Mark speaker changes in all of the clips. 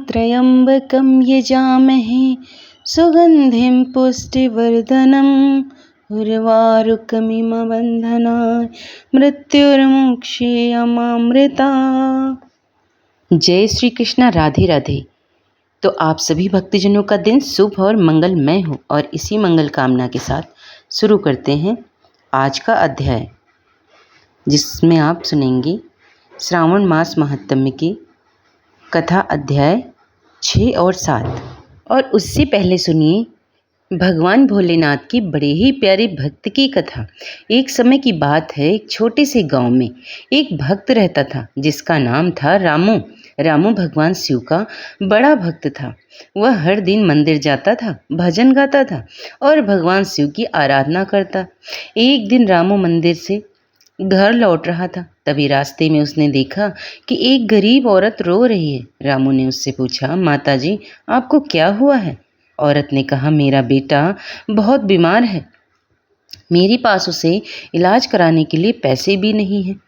Speaker 1: त्र्यम्बकं यजामहे सुगन्धिं पुष्टिवर्धनम् उर्वारुकमिव बन्धनाय मृत्युर्मुक्षीयमामृता। जय श्री कृष्णा। राधे राधे। तो आप सभी भक्तजनों का दिन शुभ और मंगलमय हो और इसी मंगल कामना के साथ शुरू करते हैं आज का अध्याय, जिसमें आप सुनेंगे श्रावण मास महात्म्य की कथा अध्याय 6 और 7। और उससे पहले सुनिए भगवान भोलेनाथ की बड़े ही प्यारे भक्त की कथा। एक समय की बात है, एक छोटे से गांव में एक भक्त रहता था जिसका नाम था रामू। रामू भगवान शिव का बड़ा भक्त था। वह हर दिन मंदिर जाता था, भजन गाता था और भगवान शिव की आराधना करता। एक दिन रामू मंदिर से घर लौट रहा था, तभी रास्ते में उसने देखा कि एक गरीब औरत रो रही है। रामू ने उससे पूछा, माताजी आपको क्या हुआ है? औरत ने कहा, मेरा बेटा बहुत बीमार है, मेरे पास उसे इलाज कराने के लिए पैसे भी नहीं हैं।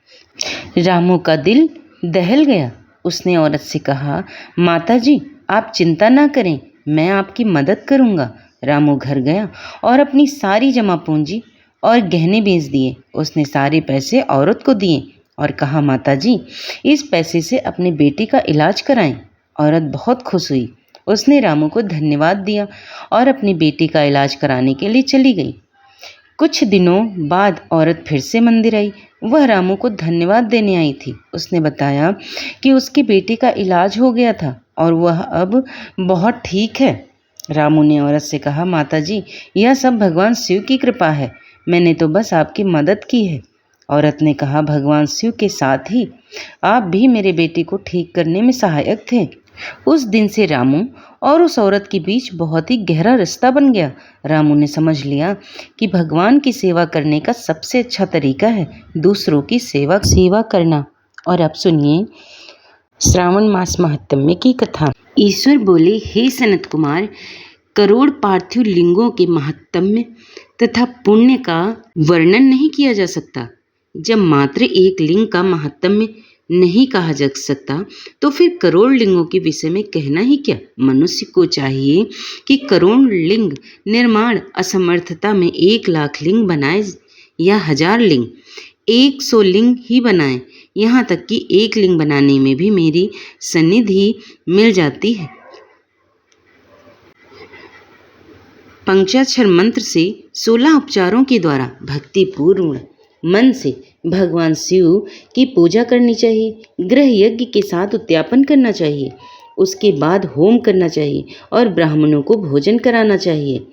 Speaker 1: रामू का दिल दहल गया। उसने औरत से कहा, माताजी आप चिंता ना करें, मैं आपकी मदद करूँगा। रामू घर गया और अपनी सारी जमा पूंजी और गहने बेच दिए। उसने सारे पैसे औरत को दिए और कहा, माताजी इस पैसे से अपने बेटे का इलाज कराएं। औरत बहुत खुश हुई। उसने रामू को धन्यवाद दिया और अपने बेटे का इलाज कराने के लिए चली गई। कुछ दिनों बाद औरत फिर से मंदिर आई। वह रामू को धन्यवाद देने आई थी। उसने बताया कि उसके बेटे का इलाज हो गया था और वह अब बहुत ठीक है। रामू ने औरत से कहा, माताजी यह सब भगवान शिव की कृपा है, मैंने तो बस आपकी मदद की है। औरत ने कहा, भगवान शिव के साथ ही आप भी मेरे बेटे को ठीक करने में सहायक थे। उस दिन से रामू और उस औरत के बीच बहुत ही गहरा रिश्ता बन गया। रामू ने समझ लिया कि भगवान की सेवा करने का सबसे अच्छा तरीका है दूसरों की सेवा करना। और अब सुनिए श्रावण मास महात्म्य की कथा। ईश्वर बोले, हे सनत कुमार, करोड़ पार्थिव लिंगों के महात्म्य तथा पुण्य का वर्णन नहीं किया जा सकता। जब मात्र एक लिंग का महात्म्य नहीं कहा जा सकता तो फिर करोड़ लिंगों के विषय में कहना ही क्या। मनुष्य को चाहिए कि करोड़ लिंग निर्माण असमर्थता में 1 लाख लिंग बनाए या 1000 लिंग, 100 लिंग ही बनाए। यहाँ तक कि एक लिंग बनाने में भी मेरी सन्निधि मिल जाती है। पंचाक्षर मंत्र से 16 उपचारों के द्वारा भक्तिपूर्ण मन से भगवान शिव की पूजा करनी चाहिए। गृह यज्ञ के साथ उद्यापन करना चाहिए, उसके बाद होम करना चाहिए और ब्राह्मणों को भोजन कराना चाहिए।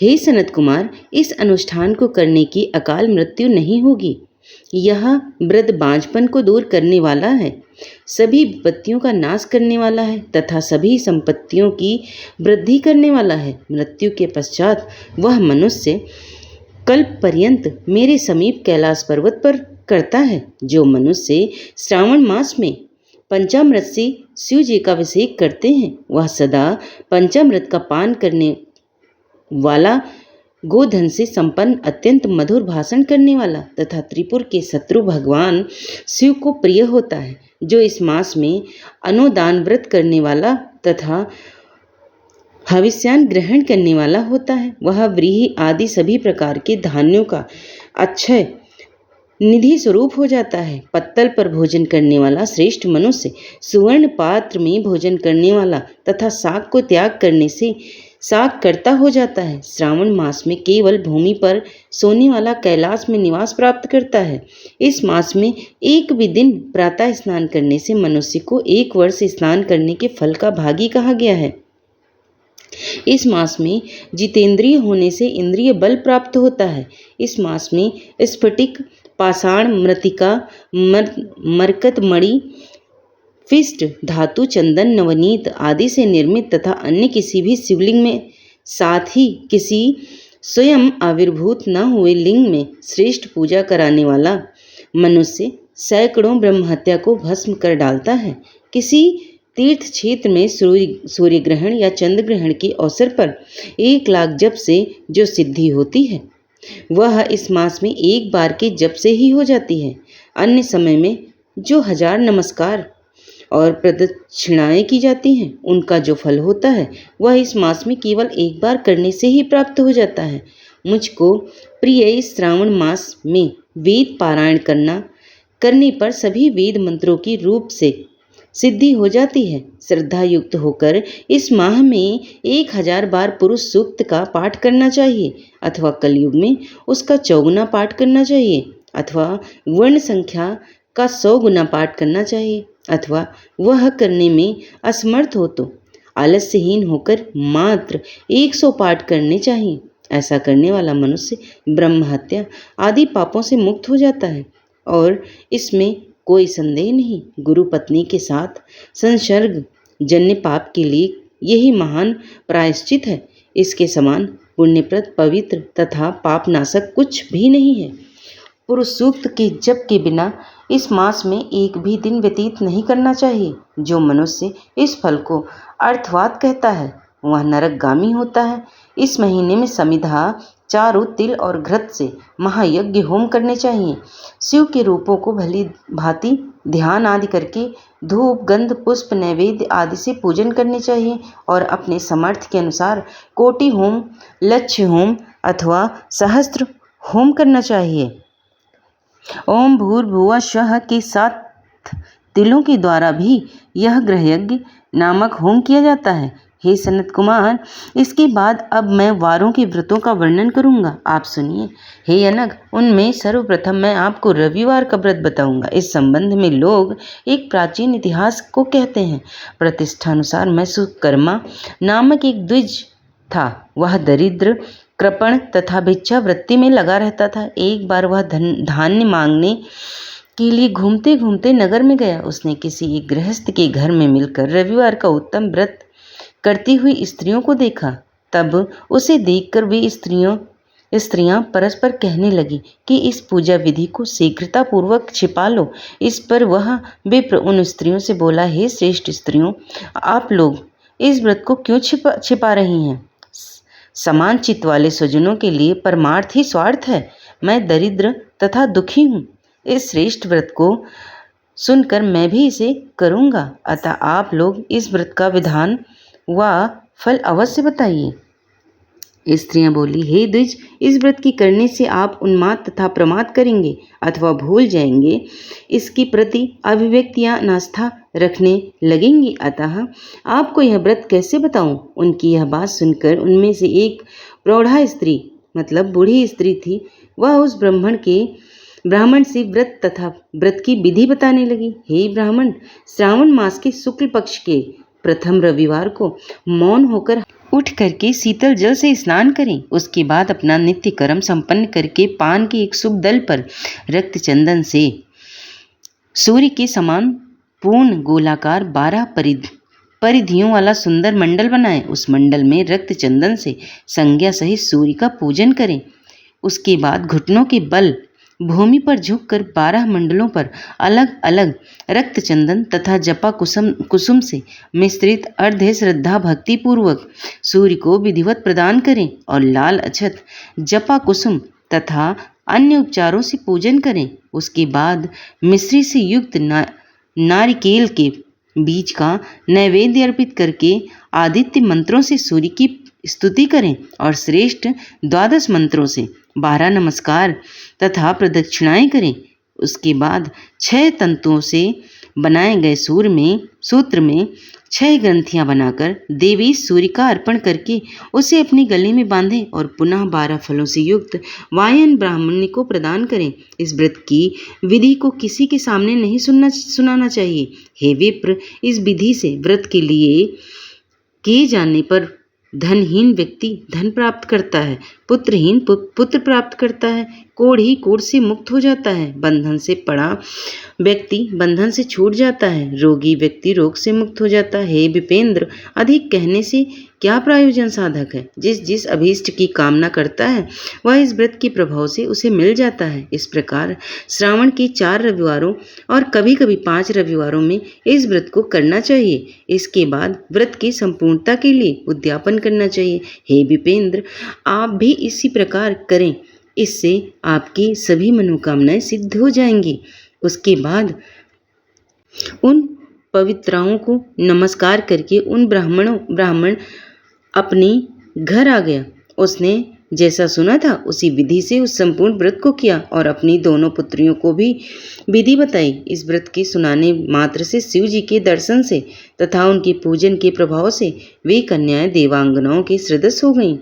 Speaker 1: हे सनत कुमार, इस अनुष्ठान को करने की अकाल मृत्यु नहीं होगी। यह वृद्ध बांझपन को दूर करने वाला है, सभी विपत्तियों का नाश करने वाला है तथा सभी संपत्तियों की वृद्धि करने वाला है। मृत्यु के पश्चात वह मनुष्य कल्प पर्यंत मेरे समीप कैलाश पर्वत पर करता है। जो मनुष्य श्रावण मास में पंचामृत से शिव जी का अभिषेक करते हैं, वह सदा पंचामृत का पान करने वाला, गोधन से संपन्न, अत्यंत मधुर भाषण करने वाला तथा त्रिपुर के शत्रु भगवान शिव को प्रिय होता है। जो इस मास में अनुदान व्रत करने वाला तथा हविष्यान ग्रहण करने वाला होता है, वह व्रीहि आदि सभी प्रकार के धान्यों का अक्षय निधि स्वरूप हो जाता है। पत्तल पर भोजन करने वाला श्रेष्ठ मनुष्य सुवर्ण पात्र में भोजन करने वाला तथा शाक को त्याग करने से शाक करता हो जाता है। श्रावण मास में केवल भूमि पर सोने वाला कैलाश में निवास प्राप्त करता है। इस मास में एक भी दिन प्रातः स्नान करने से मनुष्य को 1 वर्ष स्नान करने के फल का भागी कहा गया है। इस मास में जितेंद्रिय होने से इंद्रिय बल प्राप्त होता है। इस मास में स्फटिक, पाषाण, मृतिका, मरकत मणि, फिष्ट धातु, चंदन, नवनीत आदि से निर्मित तथा अन्य किसी भी शिवलिंग में, साथ ही किसी स्वयं आविर्भूत न हुए लिंग में श्रेष्ठ पूजा कराने वाला मनुष्य सैकड़ों ब्रह्महत्या को भस्म कर डालता है। किसी तीर्थ क्षेत्र में सूर्य ग्रहण या चंद्र ग्रहण के अवसर पर 1 लाख जप से जो सिद्धि होती है, वह इस मास में एक बार के जप से ही हो जाती है। अन्य समय में जो 1000 नमस्कार और प्रदक्षिणाएं की जाती हैं, उनका जो फल होता है वह इस मास में केवल एक बार करने से ही प्राप्त हो जाता है। मुझको प्रिय इस श्रावण मास में वेद पारायण करने पर सभी वेद मंत्रों की रूप से सिद्धि हो जाती है। श्रद्धा युक्त होकर इस माह में 1000 बार पुरुष सूक्त का पाठ करना चाहिए, अथवा कलयुग में उसका 4 पाठ करना चाहिए, अथवा वर्ण संख्या का 100 गुना पाठ करना चाहिए, अथवा वह करने में असमर्थ हो तो आलस्यहीन होकर मात्र 100 पाठ करने चाहिए। ऐसा करने वाला मनुष्य ब्रह्म हत्या आदि पापों से मुक्त हो जाता है और इसमें कोई संदेह नहीं। गुरु पत्नी के साथ संसर्ग जन्य पाप के लिए यही महान प्रायश्चित है। इसके समान पुण्यप्रद, पवित्र तथा पापनाशक कुछ भी नहीं है। पुरुष सूक्त के जप के बिना इस मास में एक भी दिन व्यतीत नहीं करना चाहिए। जो मनुष्य इस फल को अर्थवाद कहता है वह नरकगामी होता है। इस महीने में समिधा, चारु, तिल और घृत से महायज्ञ होम करने चाहिए। शिव के रूपों को भली भांति ध्यान आदि करके धूप, गंध, पुष्प, नैवेद्य आदि से पूजन करने चाहिए और अपने समर्थ के अनुसार कोटि होम, लक्ष्य होम अथवा सहस्त्र होम करना चाहिए। ओम भूर्भुवः स्वः के 7 तिलों के द्वारा भी यह गृहयज्ञ नामक होम किया जाता है। हे सनत कुमार, इसके बाद अब मैं वारों के व्रतों का वर्णन करूंगा, आप सुनिए। हे अनग, उनमें सर्वप्रथम मैं आपको रविवार का व्रत बताऊंगा। इस संबंध में लोग एक प्राचीन इतिहास को कहते हैं। प्रतिष्ठानुसार मैं सुकर्मा नामक एक द्विज था। वह दरिद्र, कृपण तथा भिक्षावृत्ति में लगा रहता था। एक बार वह धान्य मांगने के लिए घूमते घूमते नगर में गया। उसने किसी एक गृहस्थ के घर में मिलकर रविवार का उत्तम व्रत करती हुई स्त्रियों को देखा। तब उसे देखकर वे स्त्रियां परस्पर कहने लगी कि इस पूजा विधि को शीघ्रता पूर्वक छिपा लो। इस पर वह विप्र उन स्त्रियों से बोला, हे श्रेष्ठ स्त्रियों, आप लोग इस व्रत को क्यों छिपा रही हैं? समान चित्त वाले स्वजनों के लिए परमार्थ ही स्वार्थ है। मैं दरिद्र तथा दुखी हूँ। इस श्रेष्ठ व्रत को सुनकर मैं भी इसे करूँगा, अतः आप लोग इस व्रत का विधान व फल अवश्य बताइए। स्त्रियां बोली, हे द्विज, इस व्रत की करने से आप उन्माद तथा प्रमाद करेंगे अथवा भूल जाएंगे। इसके प्रति अभिव्यक्ति या नास्था रखने लगेंगी, अतः आपको यह व्रत कैसे बताऊं? उनकी यह बात सुनकर उनमें से एक प्रौढ़ा स्त्री, मतलब बूढ़ी स्त्री थी, वह उस ब्राह्मण से व्रत तथा व्रत की विधि बताने लगी। हे ब्राह्मण, श्रावण मास के शुक्ल पक्ष के प्रथम रविवार को मौन होकर उठ करके शीतल जल से स्नान करें। उसके बाद अपना नित्य कर्म संपन्न करके पान के एक शुभ दल पर रक्त चंदन से सूर्य के समान पूर्ण गोलाकार 12 परिधियों वाला सुंदर मंडल बनाएं। उस मंडल में रक्त चंदन से संज्ञा सहित सूर्य का पूजन करें। उसके बाद घुटनों के बल भूमि पर झुककर 12 मंडलों पर अलग अलग रक्त चंदन तथा जपा कुसुम से मिश्रित अर्ध्य श्रद्धा भक्ति पूर्वक सूर्य को विधिवत प्रदान करें और लाल अक्षत, जपा कुसुम तथा अन्य उपचारों से पूजन करें। उसके बाद मिश्री से युक्त नारिकेल के बीज का नैवेद्य अर्पित करके आदित्य मंत्रों से सूर्य की स्तुति करें और श्रेष्ठ 12 मंत्रों से 12 नमस्कार तथा प्रदक्षिणाएं करें। उसके बाद 6 तंतुओं से बनाए गए सूत्र में 6 ग्रंथियां बनाकर देवी सूर्य का अर्पण करके उसे अपने गले में बांधें और पुनः 12 फलों से युक्त वायन ब्राह्मण को प्रदान करें। इस व्रत की विधि को किसी के सामने नहीं सुनाना चाहिए। हे विप्र, इस विधि से व्रत के लिए किए जाने पर धनहीन व्यक्ति धन प्राप्त करता है, पुत्रहीन पुत्र प्राप्त करता है, कोढ़ी कोढ़ से मुक्त हो जाता है, बंधन से पड़ा व्यक्ति बंधन से छूट जाता है, रोगी व्यक्ति रोग से मुक्त हो जाता है। हे विपेंद्र, अधिक कहने से क्या प्रयोजन साधक है? जिस अभीष्ट की कामना करता है वह इस व्रत के प्रभाव से उसे मिल जाता है। इस प्रकार श्रावण के 4 रविवारों और कभी कभी 5 रविवारों में इस व्रत को करना चाहिए। इसके बाद व्रत की संपूर्णता के लिए उद्यापन करना चाहिए। हे विपेंद्र, आप भी इसी प्रकार करें, इससे आपकी सभी मनोकामनाएं सिद्ध हो जाएंगी। उसके बाद उन पवित्राओं को नमस्कार करके ब्राह्मण अपने घर आ गया। उसने जैसा सुना था उसी विधि से उस संपूर्ण व्रत को किया और अपनी दोनों पुत्रियों को भी विधि बताई। इस व्रत के सुनाने मात्र से शिव जी के दर्शन से तथा उनके पूजन के प्रभाव से वे कन्याएं देवांगनाओं के सदृश हो गईं।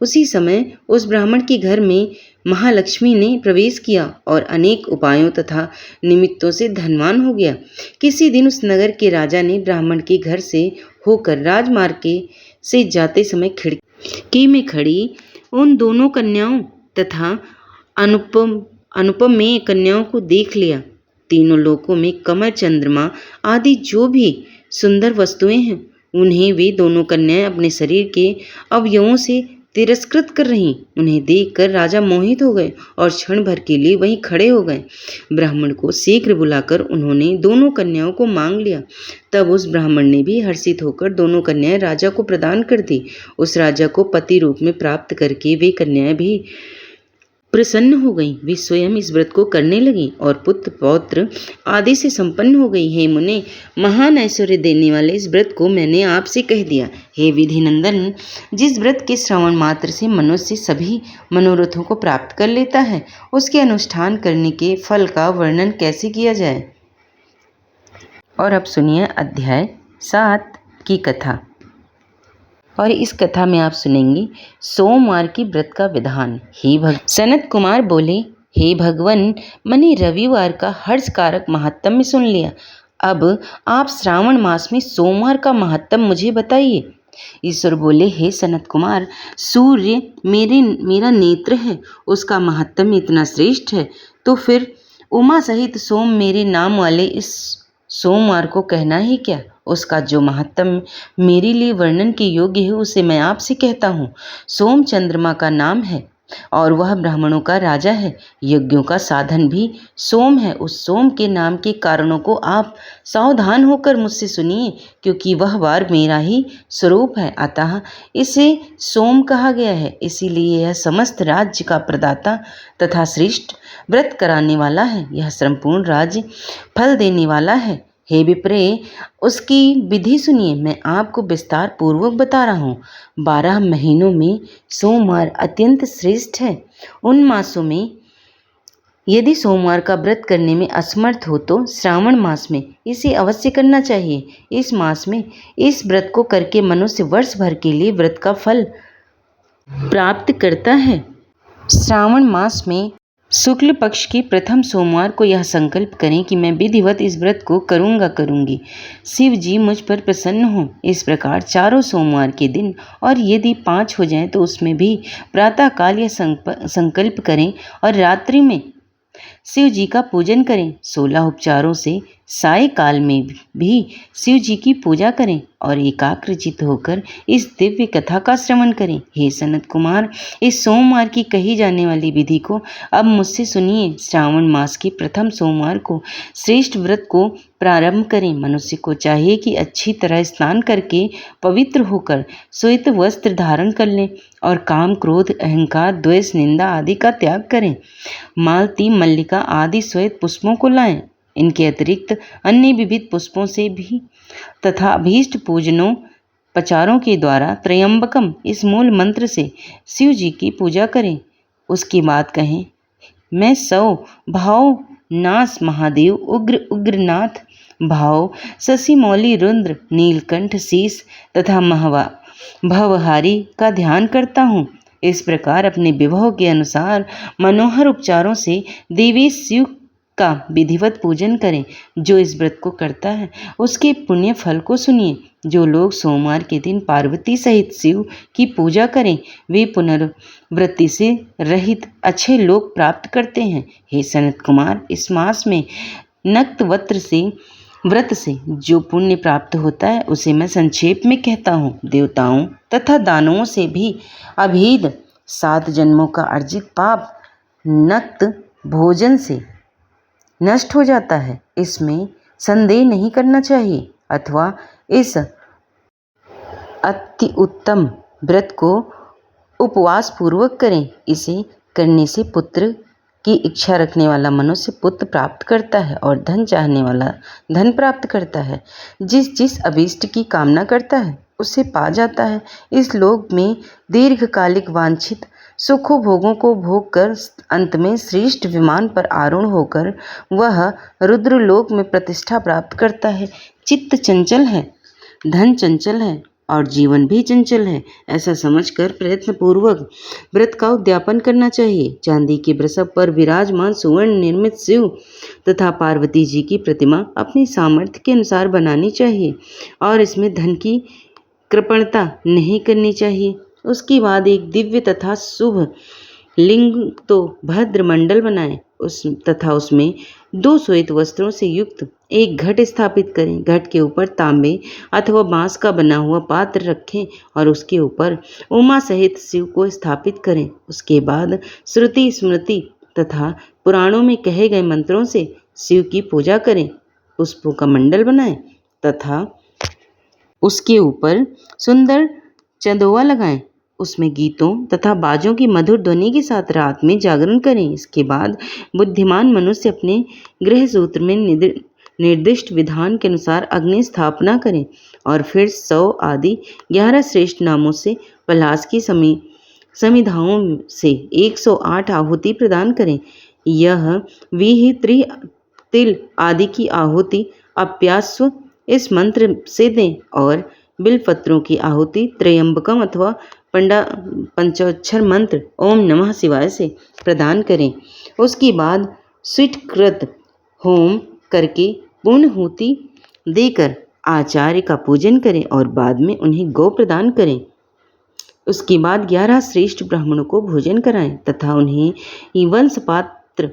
Speaker 1: उसी समय उस ब्राह्मण के घर में महालक्ष्मी ने प्रवेश किया और अनेक उपायों तथा निमित्तों से धनवान हो गया। किसी दिन उस नगर के राजा ने ब्राह्मण के घर से होकर राजमार्ग से जाते समय खिड़की में खड़ी उन दोनों कन्याओं तथा अनुपमेय कन्याओं को देख लिया। तीनों लोकों में कमल, चंद्रमा आदि जो भी सुंदर वस्तुएं हैं उन्हें वे दोनों कन्याएं अपने शरीर के अवयवों से तिरस्कृत कर रही। उन्हें देखकर राजा मोहित हो गए और क्षण भर के लिए वहीं खड़े हो गए। ब्राह्मण को शीघ्र बुलाकर उन्होंने दोनों कन्याओं को मांग लिया। तब उस ब्राह्मण ने भी हर्षित होकर दोनों कन्याएं राजा को प्रदान कर दी। उस राजा को पति रूप में प्राप्त करके वे कन्याएं भी प्रसन्न हो गईं। वे स्वयं इस व्रत को करने लगीं और पुत्र पौत्र आदि से संपन्न हो गई। हे मुने, महान ऐश्वर्य देने वाले इस व्रत को मैंने आपसे कह दिया। हे विधि नंदन, जिस व्रत के श्रवण मात्र से मनुष्य सभी मनोरथों को प्राप्त कर लेता है, उसके अनुष्ठान करने के फल का वर्णन कैसे किया जाए। और अब सुनिए अध्याय 7 की कथा। और इस कथा में आप सुनेंगे सोमवार की व्रत का विधान। सनत कुमार बोले, हे भगवन, मैंने रविवार का हर्षकारक महात्म्य सुन लिया। अब आप श्रावण मास में सोमवार का महात्म्य मुझे बताइए। ईश्वर बोले, हे सनत कुमार, सूर्य मेरा नेत्र है, उसका महात्म्य इतना श्रेष्ठ है, तो फिर उमा सहित सोम मेरे नाम वाले इस सोमवार को कहना ही क्या। उसका जो महात्म्य मेरे लिए वर्णन के योग्य है उसे मैं आपसे कहता हूँ। सोम चंद्रमा का नाम है और वह ब्राह्मणों का राजा है। यज्ञों का साधन भी सोम है। उस सोम के नाम के कारणों को आप सावधान होकर मुझसे सुनिए, क्योंकि वह वार मेरा ही स्वरूप है, अतः इसे सोम कहा गया है। इसीलिए यह समस्त राज्य का प्रदाता तथा श्रेष्ठ व्रत कराने वाला है। यह संपूर्ण राज्य फल देने वाला है। हे विप्रे, उसकी विधि सुनिए। मैं आपको विस्तार पूर्वक बता रहा हूँ। 12 महीनों में सोमवार अत्यंत श्रेष्ठ है। उन मासों में यदि सोमवार का व्रत करने में असमर्थ हो तो श्रावण मास में इसे अवश्य करना चाहिए। इस मास में इस व्रत को करके मनुष्य वर्ष भर के लिए व्रत का फल प्राप्त करता है। श्रावण मास में शुक्ल पक्ष के प्रथम सोमवार को यह संकल्प करें कि मैं विधिवत इस व्रत को करूँगा। शिव जी मुझ पर प्रसन्न हों। इस प्रकार चारों सोमवार के दिन, और यदि 5 हो जाएं तो उसमें भी प्रातःकाल यह संकल्प करें और रात्रि में शिव जी का पूजन करें। 16 उपचारों से साय काल में भी शिव जी की पूजा करें और एकाग्रचित होकर इस दिव्य कथा का श्रवण करें। हे सनत कुमार, इस सोमवार की कही जाने वाली विधि को अब मुझसे सुनिए। श्रावण मास के प्रथम सोमवार को श्रेष्ठ व्रत को प्रारंभ करें। मनुष्य को चाहिए कि अच्छी तरह स्नान करके पवित्र होकर श्वेत वस्त्र धारण कर लें और काम, क्रोध, अहंकार, द्वेष, निंदा आदि का त्याग करें। मालती, मल्लिका आदि श्वेत पुष्पों को लाएं। इनके अतिरिक्त अन्य विविध पुष्पों से भी तथा अभीष्ट पूजनों पचारों के द्वारा त्रयंबकम इस मूल मंत्र से शिव जी की पूजा करें। उसके बाद कहें, मैं सौ भाव नास महादेव उग्र उग्रनाथ भाव शशि मौली रुद्र नीलकंठ शीश तथा भवहारी का ध्यान करता हूँ। इस प्रकार अपने विभव के अनुसार मनोहर उपचारों से देवी शिव का विधिवत पूजन करें। जो इस व्रत को करता है उसके पुण्य फल को सुनिए। जो लोग सोमवार के दिन पार्वती सहित शिव की पूजा करें वे पुनर्वृत्ति से रहित अच्छे लोक प्राप्त करते हैं। हे सनत कुमार, इस मास में नक्तवत्र से व्रत से जो पुण्य प्राप्त होता है उसे मैं संक्षेप में कहता हूँ। देवताओं तथा दानवों से भी अभेद 7 जन्मों का अर्जित पाप नक्त भोजन से नष्ट हो जाता है, इसमें संदेह नहीं करना चाहिए। अथवा इस अति उत्तम व्रत को उपवास पूर्वक करें। इसे करने से पुत्र की इच्छा रखने वाला मनुष्य पुत्र प्राप्त करता है और धन चाहने वाला धन प्राप्त करता है। जिस जिस अभीष्ट की कामना करता है उसे पा जाता है। इस लोक में दीर्घकालिक वांछित सुखों भोगों को भोग कर अंत में श्रेष्ठ विमान पर आरूढ़ होकर वह रुद्रलोक में प्रतिष्ठा प्राप्त करता है। चित्त चंचल है, धन चंचल है और जीवन भी चंचल है, ऐसा समझकर प्रयत्नपूर्वक व्रत का उद्यापन करना चाहिए। चांदी के वृषभ पर विराजमान सुवर्ण निर्मित शिव तथा पार्वती जी की प्रतिमा अपनी सामर्थ्य के अनुसार बनानी चाहिए और इसमें धन की कृपणता नहीं करनी चाहिए। उसके बाद एक दिव्य तथा शुभ लिंग तो भद्र मंडल बनाएं तथा उसमें 2 श्वेत वस्त्रों से युक्त एक घट स्थापित करें। घट के ऊपर तांबे अथवा बांस का बना हुआ पात्र रखें और उसके ऊपर उमा सहित शिव को स्थापित करें। उसके बाद श्रुति स्मृति तथा पुराणों में कहे गए मंत्रों से शिव की पूजा करें। पुष्पों का मंडल बनाएं तथा उसके ऊपर सुंदर चंदोवा लगाएं। उसमें गीतों तथा बाजों की मधुर ध्वनि के साथ रात में जागरण करें। इसके बाद बुद्धिमान मनुष्य अपने गृह सूत्र में निर्दिष्ट विधान के अनुसार अग्नि स्थापना करें और फिर 100 आदि 11 श्रेष्ठ नामों से पलाश की समिधाओं से 108 आहुति प्रदान करें। यह विहित्री तिल आदि की आहुति अप्यास्व इस मंत्र से दें और बिलपत्रों की आहुति त्रयंबकम अथवा पंचाक्षर मंत्र ओम नमः शिवाय से प्रदान करें। उसके बाद स्वीकृत होम करके पूर्णाहुति देकर आचार्य का पूजन करें और बाद में उन्हें गौ प्रदान करें। उसके बाद 11 श्रेष्ठ ब्राह्मणों को भोजन कराएं तथा उन्हें वंश पात्र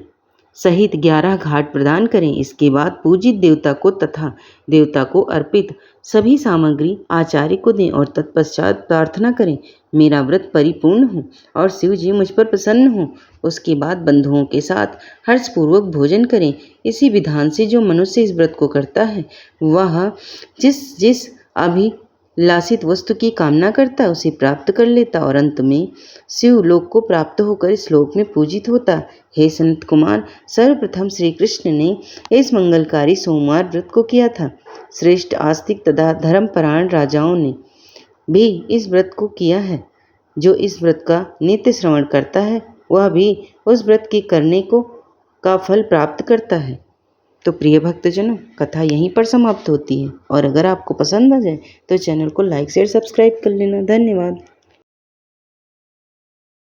Speaker 1: सहित 11 घाट प्रदान करें। इसके बाद पूजित देवता को तथा देवता को अर्पित सभी सामग्री आचार्य को दें और तत्पश्चात प्रार्थना करें, मेरा व्रत परिपूर्ण हो और शिव जी मुझ पर प्रसन्न हो। उसके बाद बंधुओं के साथ हर्षपूर्वक भोजन करें। इसी विधान से जो मनुष्य इस व्रत को करता है वह जिस जिस अभिलाषित वस्तु की कामना करता है उसे प्राप्त कर लेता और अंत में शिव लोक को प्राप्त होकर इस लोक में पूजित होता। हे सनत कुमार, सर्वप्रथम श्री कृष्ण ने इस मंगलकारी सोमवार व्रत को किया था। श्रेष्ठ आस्तिक तथा धर्मपरायण राजाओं ने भी इस व्रत को किया है। जो इस व्रत का नित्य श्रवण करता है वह भी उस व्रत के करने का फल प्राप्त करता है। तो प्रिय भक्तजनों, कथा यहीं पर समाप्त होती है और अगर आपको पसंद आ जाए तो चैनल को लाइक शेयर सब्सक्राइब कर लेना। धन्यवाद।